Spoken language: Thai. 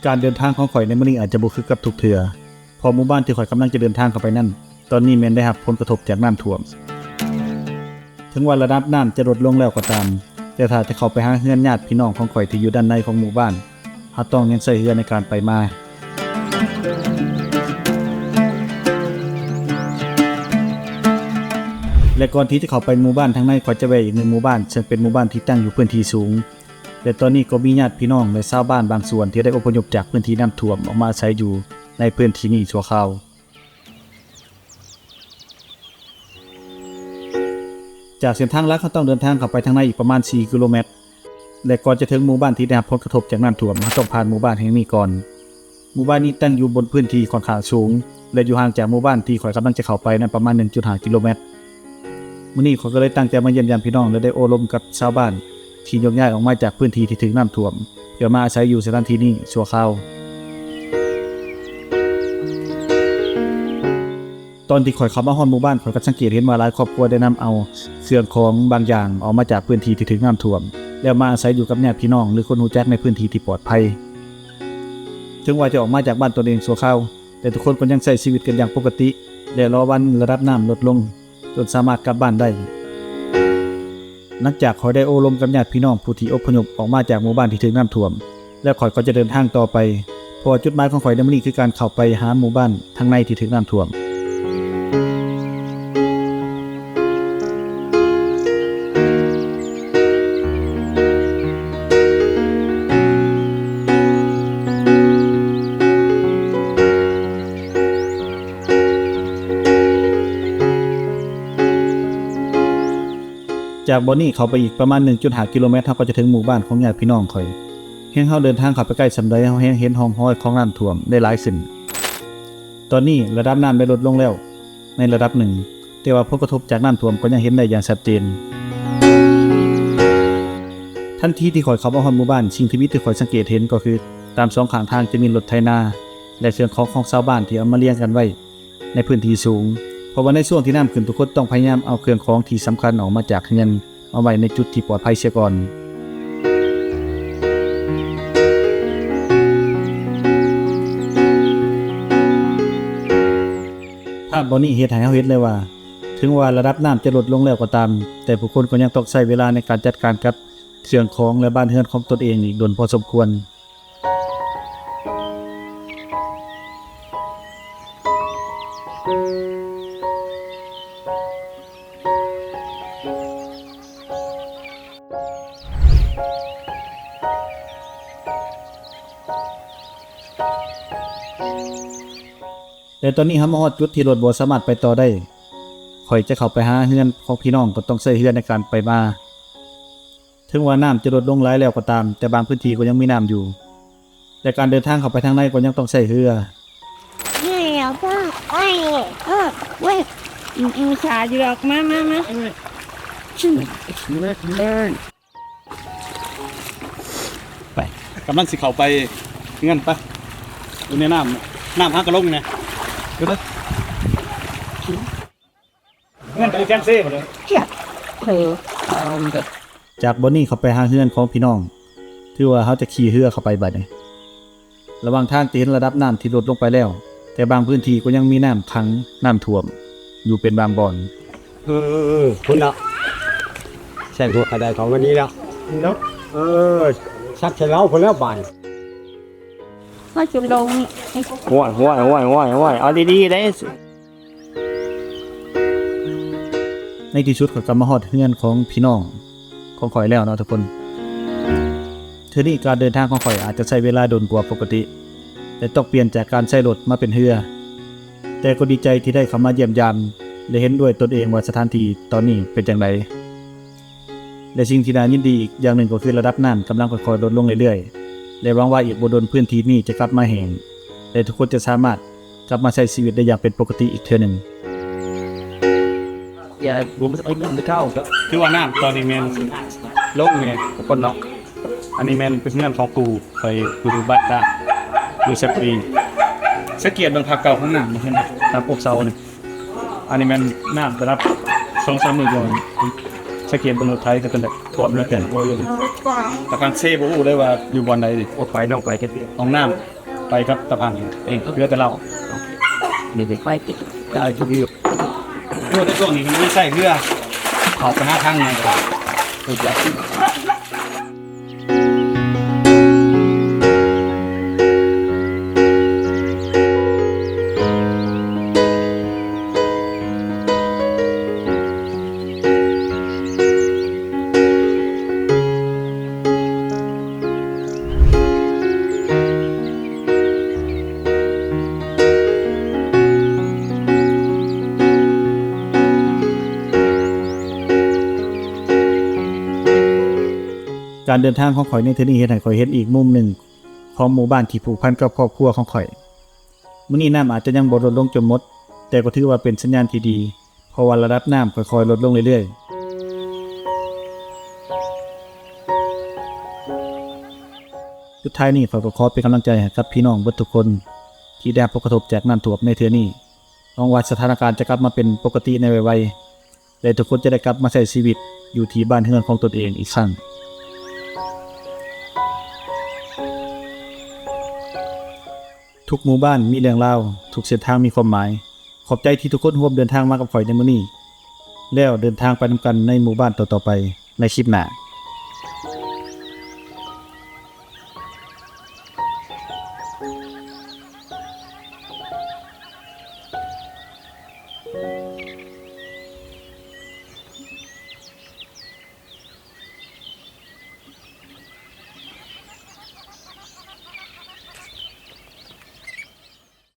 การเดินทางของข่อยในมื้อนี้อาจจะบ่คือกับทุกเทื่อพอหมู่บ้านที่ข่อยกำลังจะเดินทางเข้าไปนั่นตอนนี้แม่นได้รับผลกระทบจากน้ำท่วมถึงว่าระดับน้ำจะลดลงแล้วก็ตามแต่ถ้าจะเข้าไปหาเฮือนญาติพี่น้องของข่อยที่อยู่ด้านในของหมู่บ้านเฮาต้องยังใช้เรือในการไปมาและก่อนที่จะเข้าไปหมู่บ้านทางในข่อยจะแวะอีกหนึ่งหมู่บ้านซึ่งเป็นหมู่บ้านที่ตั้งอยู่พื้นที่สูงและตอนนี้ก็มีญาติพี่น้องและชาวบ้านบางส่วนที่ได้อพยพจากพื้นที่น้ำท่วมออกมาอาศัยอยู่ในพื้นที่นี้ชั่วคราวจากเส้นทางหลักเขาต้องเดินทางเข้าไปทางในอีกประมาณ4กิโลเมตรและก่อนจะถึงหมู่บ้านที่ได้รับผลกระทบจากน้ำท่วมเขาต้องผ่านหมู่บ้านแห่งนี้ก่อนหมู่บ้านนี้ตั้งอยู่บนพื้นที่ค่อนข้างสูงและอยู่ห่างจากหมู่บ้านที่ข่อยกำลังจะเข้าไปนั้นประมาณ 1.5 กิโลเมตรมื้อนี้ข้อยก็เลยตั้งใจมาเยี่ยมยามพี่น้องและได้โอ้ลมกับชาวบ้านที่ยกย้ายออกมาจากพื้นที่ที่ถูกน้ำท่วมเพื่อมาอาศัยอยู่สถานที่นี้ชั่วคราวตอนที่ข่อยเข้ามาฮอดหมู่บ้านข่อยก็สังเกตเห็นว่าหลายครอบครัวได้นำเอาเครื่องของบางอย่างออกมาจากพื้นที่ที่ถูกน้ำท่วมแล้วมาอาศัยอยู่กับญาติพี่น้องหรือคนรู้จักในพื้นที่ที่ปลอดภัยถึงว่าจะออกมาจากบ้านตนเองชั่วคราวแต่ทุกคนก็ยังใช้ชีวิตกันอย่างปกติและรอวันระดับน้ำลดลงจนสามารถกลับบ้านได้หลังจากข่อยได้โอ้ลมกับญาติพี่น้องผู้ที่อพยพออกมาจากหมู่บ้านที่ถูกน้ำท่วมและข่อยก็จะเดินทางต่อไปเพราะจุดหมายของข่อยในมื้อนี้คือการเข้าไปหาหมู่บ้านทางในที่ถูกน้ำท่วมจากบ่อนี้เข้าไปอีกประมาณ 1.5 กิโลเมตรเฮาก็จะถึงหมู่บ้านของญาติพี่น้องข่อยเพียงเฮาเดินทางเข้าไปใกล้สำใดเฮาเห็นห้องห้อยของน้ำท่วมได้หลายขึ้นตอนนี้ระดับน้ำได้ลดลงแล้วในระดับหนึ่งแต่ว่าผลกระทบจากน้ำท่วมก็ยังเห็นได้อย่างชัดเจนทันทีที่ข่อยเข้ามาฮอดหมู่บ้านสิ่งที่มีที่ข่อยสังเกตเห็นก็คือตามสองข้างทางจะมีรถไถนาและเครื่องของชาวบ้านที่เอามาเรียงกันไว้ในพื้นที่สูงเพราะว่าในช่วงที่น้ำขึ้นทุกคนต้องพยายามเอาเครื่องของที่สำคัญออกมาจากเรือนเอาไว้ในจุดที่ปลอดภัยเสียก่อนภาพบ่นี้เฮ็ดให้เฮาเห็นเลยว่าถึงว่าระดับน้ำจะลดลงแล้วก็ตามแต่ผู้คนก็ยังต้องใช้เวลาในการจัดการกับเครื่องของและบ้านเรือนของตนเองอีกโดนพอสมควรแต่ตอนนี้เฮามาฮอดจุดที่รถบ่สามารถไปต่อได้ข่อยจะเข้าไปหาเรือนของพี่น้องก็ต้องใช้เรือในการไปมาถึงว่าน้ำจะลดลงหลายแล้วก็ตามแต่บางพื้นที่ก็ยังมีน้ำอยู่แต่การเดินทางเข้าไปทางในก็ยังต้องใช้เรือขาอยู่หรอกมาไปกำลังสิเข้าไปเงินปะอยู่ในน้ำฮักกระลงเนี่ยดูนะเงินไปแกนเซ่หมดเลยจากบ่อนี้เข้าไปหาเฮือนของพี่น้องถือว่าเขาจะขี่เรือเข้าไปบัดนี้ระหว่างทางจะเห็นระดับน้ำที่ลดลงไปแล้วแต่บางพื้นที่ก็ยังมีน้ำขังน้ำท่วมอยู่เป็นบางบ่อนคุณเนาะใช่พวกอะไรของวันนี้แล้วชักเฉลียวคนแล้วบ่ายมาจุดลงห้วยเอาดีๆได้ในที่สุดก็กลับมาฮอดเฮือนของพี่น้องของข่อยแล้วเนาะทุกคนเทื่อนี้การเดินทางของข่อยอาจจะใช้เวลาโดนกว่าปกติแต่ต้องเปลี่ยนจากการใช้รถมาเป็นเรือแต่ก็ดีใจที่ได้เข้ามาเยี่ยมยามและเห็นด้วยตนเองว่าสถานที่ตอนนี้เป็นจังไดและสิ่งที่น่ายินดีอีกอย่างหนึ่งก็คือระดับน้ำกำลังค่อยๆลดลงเรื่อยๆและหวังว่าอีกบ่โดนพื้นที่นี้จะกลับมาแห้งและทุกคนจะสามารถกลับมาใช้ชีวิตได้อย่างเป็นปกติอีกเทื่อนึงอย่าผมไม่เข้าคือว่าน้ำตอนนี้แม่นลงแม่คนเนาะอันนี้แม่นเป็นเงินของกูไปกูดูบัตรได้ดูเซฟปีสเกียรติบางพักเก่าของน้ำบ่เห็นตามพวกเซานี่อันนี้แม่นน้ำระดับ 2-3 มื้อก่อนสเกียรติบนรถไทยก็เป็นแบบท่วมแล้วกันแต่การเซ่บ่ฮู้เลยว่าอยู่บ่อนใดดิไปน้องไปแค่ห้องน้ ไปครับตะพังเองเรือแต่เรา มีเด็กไปติดได้ทุกอย่าง เรือในช่วงนี้มันไม่ใช่เรือขอบไปหน้าทางไงครับ ทุกอย่าง การเดินทางของข่อยในเทอนี้เฮ็ดให้ข่อยเห็นอีกมุมหนึ่งของหมู่บ้านที่ผูกพันกับครอบครัวของข่อยมื้อนี้น้ำอาจจะยังบ่ลดลงจนหมดแต่ก็ถือว่าเป็นสัญญาณที่ดีเพราะว่าระดับน้ำค่อยๆลดลงเรื่อยๆสุดท้ายนี้ข่อยก็ขอเป็นกำลังใจให้กับพี่น้องเบิดทุกคนที่ได้รับผลกระทบจากน้ำท่วมในเทื่อนี้หวังว่าสถานการณ์จะกลับมาเป็นปกติในไวๆและทุกคนจะได้กลับมาใช้ชีวิตอยู่ที่บ้านเรือนของตนเองอีกครั้ง ทุกหมู่บ้านมีเรื่องราวทุกเส้นทางมีความหมายขอบใจที่ทุกคนร่วมเดินทางมากับข่อยในมื้อนี้แล้วเดินทางไปนำกันในหมู่บ้านต่อๆไปในคลิปหน้า